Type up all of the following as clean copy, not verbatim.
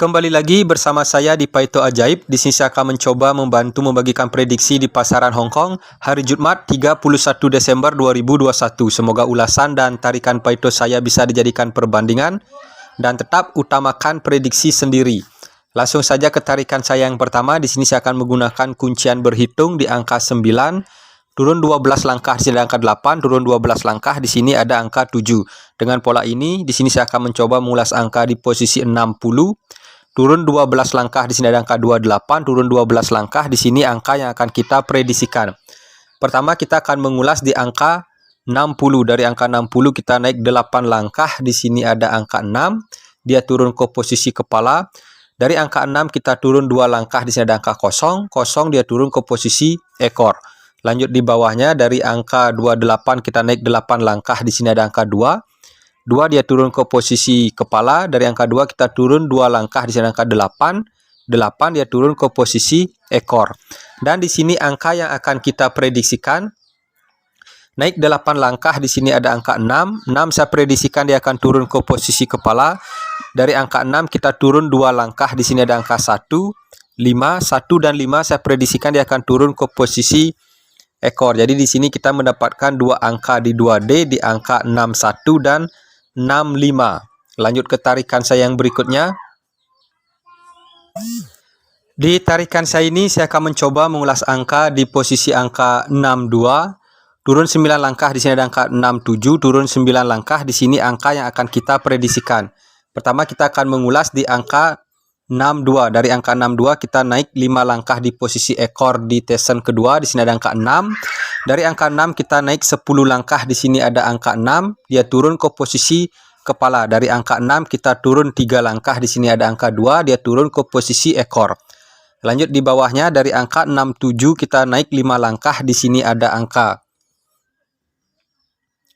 Kembali lagi bersama saya di Paito Ajaib. Di sini saya akan mencoba membantu membagikan prediksi di pasaran Hong Kong hari Jumat 31 Desember 2021. Semoga ulasan dan tarikan Paito saya bisa dijadikan perbandingan dan tetap utamakan prediksi sendiri. Langsung saja ke tarikan saya yang pertama. Di sini saya akan menggunakan kuncian berhitung di angka 9. Turun 12 langkah di sini ada angka 8, turun 12 langkah di sini ada angka 7. Dengan pola ini di sini saya akan mencoba mengulas angka di posisi 60. Turun 12 langkah di sini ada angka 28, turun 12 langkah di sini angka yang akan kita prediksikan. Pertama kita akan mengulas di angka 60. Dari angka 60 kita naik 8 langkah di sini ada angka 6. Dia turun ke posisi kepala. Dari angka 6 kita turun 2 langkah di sini ada angka 0. Dia turun ke posisi ekor. Lanjut di bawahnya dari angka 28 kita naik 8 langkah di sini ada angka 2. 2 dia turun ke posisi kepala. Dari angka 2 kita turun 2 langkah di sini ada angka 8. 8 dia turun ke posisi ekor. Dan di sini angka yang akan kita prediksikan naik 8 langkah di sini ada angka 6. 6 saya prediksikan dia akan turun ke posisi kepala. Dari angka 6 kita turun 2 langkah di sini ada angka 1. 5, 1 dan 5 saya prediksikan dia akan turun ke posisi ekor. Jadi di sini kita mendapatkan dua angka di 2D di angka 61 dan 65. Lanjut ke tarikan saya yang berikutnya. Di tarikan saya ini saya akan mencoba mengulas angka di posisi angka 62. Turun 9 langkah di sini ada angka 67, turun 9 langkah di sini angka yang akan kita prediksikan. Pertama kita akan mengulas di angka 62. Dari angka 62 kita naik 5 langkah di posisi ekor di tesan kedua. Di sini ada angka 6. Dari angka 6 kita naik 10 langkah di sini ada angka 6. Dia turun ke posisi kepala. Dari angka 6 kita turun 3 langkah di sini ada angka 2. Dia turun ke posisi ekor. Lanjut di bawahnya dari angka 67 kita naik 5 langkah di sini ada angka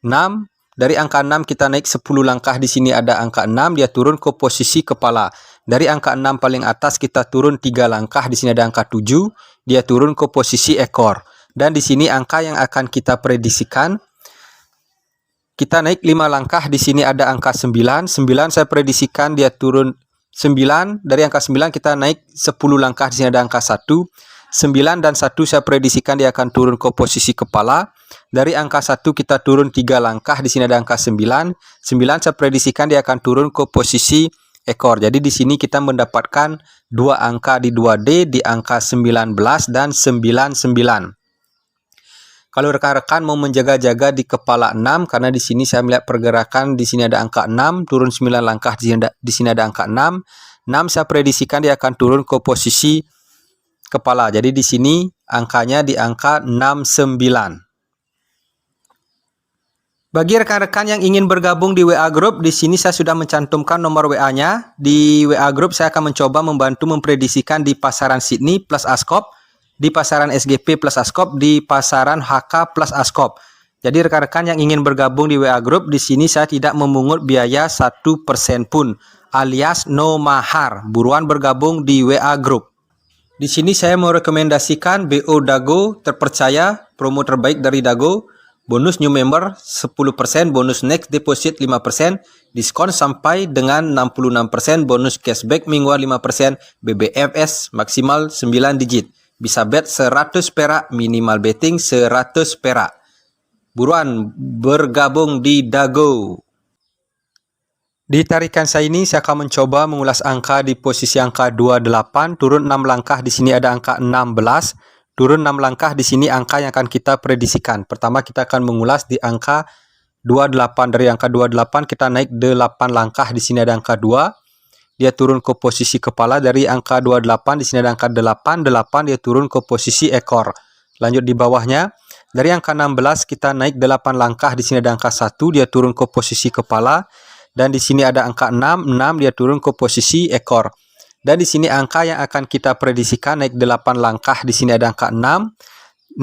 6. Dari angka 6 kita naik 10 langkah di sini ada angka 6. Dia turun ke posisi kepala. Dari angka 6 paling atas kita turun 3 langkah di sini ada angka 7. Dia turun ke posisi ekor. Dan di sini angka yang akan kita prediksikan kita naik 5 langkah di sini ada angka 9. 9 saya prediksikan dia turun 9. Dari angka 9 kita naik 10 langkah di sini ada angka 1. 9 dan 1 saya prediksikan dia akan turun ke posisi kepala. Dari angka 1 kita turun 3 langkah di sini ada angka 9. 9 saya prediksikan dia akan turun ke posisi ekor. Jadi di sini kita mendapatkan dua angka di 2D di angka 19 dan 99. Kalau rekan-rekan mau menjaga-jaga di kepala 6 karena di sini saya melihat pergerakan di sini ada angka 6, turun 9 langkah di sini ada angka 6. 6 saya prediksikan dia akan turun ke posisi kepala. Jadi di sini angkanya di angka 69. Bagi rekan-rekan yang ingin bergabung di WA Group, di sini saya sudah mencantumkan nomor WA-nya. Di WA Group saya akan mencoba membantu memprediksikan di pasaran Sydney plus Askop, di pasaran SGP plus Askop, di pasaran HK plus Askop. Jadi rekan-rekan yang ingin bergabung di WA Group, di sini saya tidak memungut biaya 1% pun, alias no mahar. Buruan bergabung di WA Group. Di sini saya mau rekomendasikan BO Dago terpercaya, promo terbaik dari Dago. Bonus new member 10%, bonus next deposit 5%, diskon sampai dengan 66%, bonus cashback mingguan 5%, BBFS maksimal 9 digit. Bisa bet 100 perak, minimal betting 100 perak. Buruan bergabung di Dago. Di tarikan saya ini saya akan mencoba mengulas angka di posisi angka 28, turun 6 langkah di sini ada angka 16. Turun 6 langkah di sini angka yang akan kita prediksikan. Pertama kita akan mengulas di angka 28. Dari angka 28 kita naik 8 langkah di sini ada angka 2. Dia turun ke posisi kepala. Dari angka 28 di sini ada angka 8. 8 dia turun ke posisi ekor. Lanjut di bawahnya. Dari angka 16 kita naik 8 langkah di sini ada angka 1. Dia turun ke posisi kepala. Dan di sini ada angka 6. 6 dia turun ke posisi ekor. Dan di sini angka yang akan kita prediksikan naik 8 langkah di sini ada angka 6.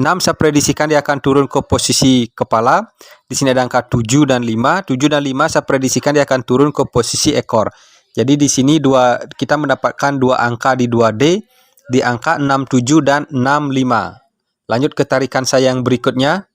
6 saya prediksikan dia akan turun ke posisi kepala. Di sini ada angka 7 dan 5. 7 dan 5 saya prediksikan dia akan turun ke posisi ekor. Jadi di sini kita mendapatkan dua angka di 2D di angka 67 dan 65. Lanjut ke tarikan saya yang berikutnya.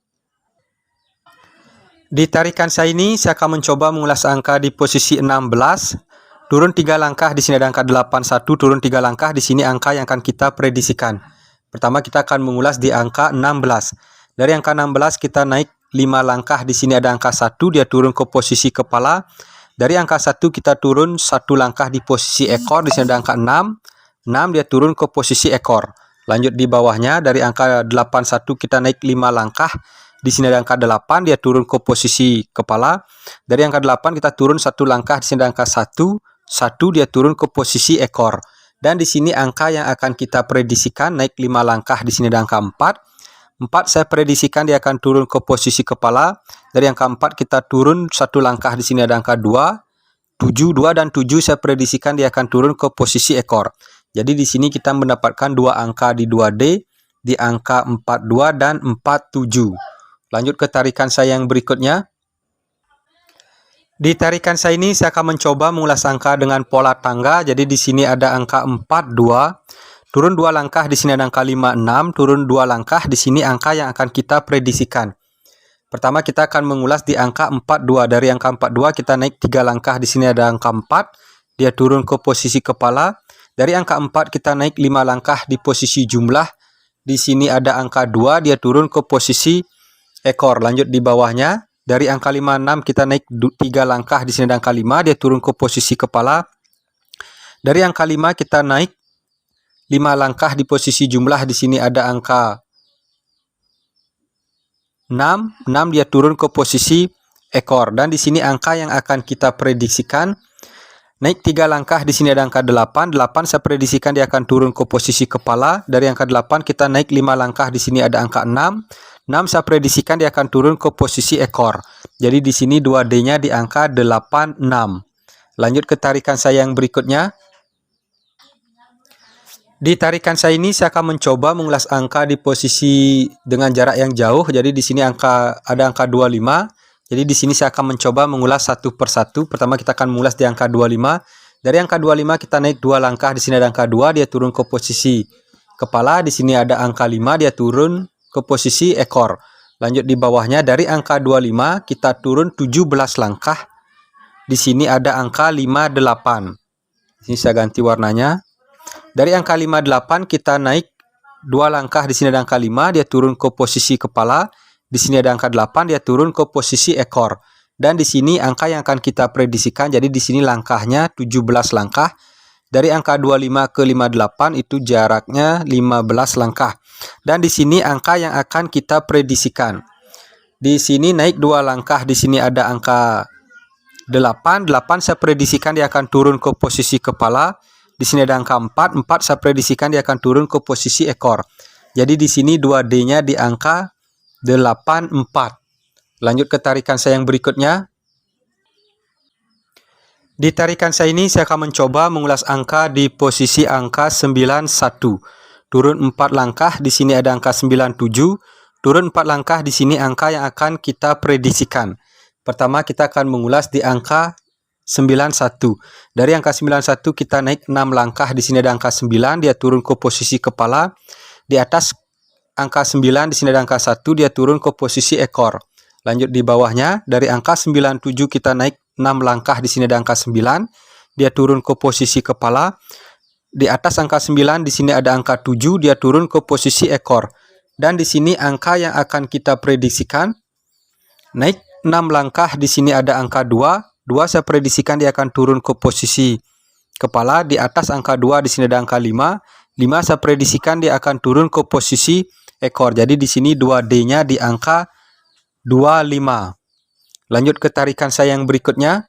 Di tarikan saya ini saya akan mencoba mengulas angka di posisi 16. Turun 3 langkah, di sini ada angka 81, turun 3 langkah, di sini angka yang akan kita prediksikan. Pertama kita akan mengulas di angka 16. Dari angka 16 kita naik 5 langkah, di sini ada angka 1, dia turun ke posisi kepala. Dari angka 1 kita turun 1 langkah di posisi ekor, di sini ada angka 6. 6 dia turun ke posisi ekor. Lanjut di bawahnya, dari angka 81 kita naik 5 langkah. Di sini ada angka 8, dia turun ke posisi kepala. Dari angka 8 kita turun 1 langkah, di sini ada angka 1. 1 dia turun ke posisi ekor. Dan di sini angka yang akan kita prediksikan naik 5 langkah, di sini ada angka 4. 4 saya prediksikan dia akan turun ke posisi kepala. Dari angka 4 kita turun 1 langkah, di sini ada angka 2. 7, 2 dan 7 saya prediksikan dia akan turun ke posisi ekor. Jadi di sini kita mendapatkan 2 angka di 2D, di angka 42 dan 47. Lanjut ke tarikan saya yang berikutnya. Di tarikan saya ini saya akan mencoba mengulas angka dengan pola tangga. Jadi di sini ada angka 42, turun 2 langkah, di sini ada angka 56, turun 2 langkah, di sini angka yang akan kita prediksikan. Pertama kita akan mengulas di angka 42. Dari angka 42 kita naik 3 langkah, di sini ada angka 4, dia turun ke posisi kepala. Dari angka 4 kita naik 5 langkah di posisi jumlah. Di sini ada angka 2, dia turun ke posisi ekor. Lanjut di bawahnya, dari angka 56 kita naik 3 langkah, di sini ada angka 5, dia turun ke posisi kepala. Dari angka 5 kita naik 5 langkah di posisi jumlah, di sini ada angka 6. 6 dia turun ke posisi ekor. Dan di sini angka yang akan kita prediksikan naik 3 langkah, di sini ada angka 8. 8 saya prediksikan dia akan turun ke posisi kepala. Dari angka 8 kita naik 5 langkah, di sini ada angka 6. 6 saya prediksikan dia akan turun ke posisi ekor. Jadi di sini 2D-nya di angka 86. Lanjut ke tarikan saya yang berikutnya. Di tarikan saya ini saya akan mencoba mengulas angka di posisi dengan jarak yang jauh. Jadi di sini ada angka 25. Jadi di sini saya akan mencoba mengulas satu persatu. Pertama kita akan mengulas di angka 25. Dari angka 25 kita naik 2 langkah, di sini ada angka 2, dia turun ke posisi kepala. Di sini ada angka 5, dia turun ke posisi ekor. Lanjut di bawahnya, dari angka 25 kita turun 17 langkah. Di sini ada angka 58. Ini saya ganti warnanya. Dari angka 58 kita naik 2 langkah, di sini ada angka 5, dia turun ke posisi kepala. Di sini ada angka 8, dia turun ke posisi ekor. Dan di sini angka yang akan kita prediksikan, jadi di sini langkahnya 17 langkah. Dari angka 25 ke 58 itu jaraknya 15 langkah. Dan di sini angka yang akan kita prediksikan. Di sini naik 2 langkah, di sini ada angka 8. 8 saya prediksikan dia akan turun ke posisi kepala. Di sini ada angka 4. 4 saya prediksikan dia akan turun ke posisi ekor. Jadi di sini 2D-nya di angka 84. Lanjut ke tarikan saya yang berikutnya. Di tarikan saya ini saya akan mencoba mengulas angka di posisi angka 91. Turun 4 langkah, di sini ada angka 97. Turun 4 langkah, di sini angka yang akan kita prediksikan. Pertama kita akan mengulas di angka 91. Dari angka 91 kita naik 6 langkah, di sini ada angka 9, dia turun ke posisi kepala. Di atas angka 9 di sini ada angka 1, dia turun ke posisi ekor. Lanjut di bawahnya, dari angka 97 kita naik 6 langkah, di sini ada angka 9, dia turun ke posisi kepala. Di atas angka 9 di sini ada angka 7, dia turun ke posisi ekor. Dan di sini angka yang akan kita prediksikan naik 6 langkah, di sini ada angka 2. 2 saya prediksikan dia akan turun ke posisi kepala. Di atas angka 2 di sini ada angka 5. 5 saya prediksikan dia akan turun ke posisi ekor. Jadi di sini 2D-nya di angka 25. Lanjut ke tarikan saya yang berikutnya.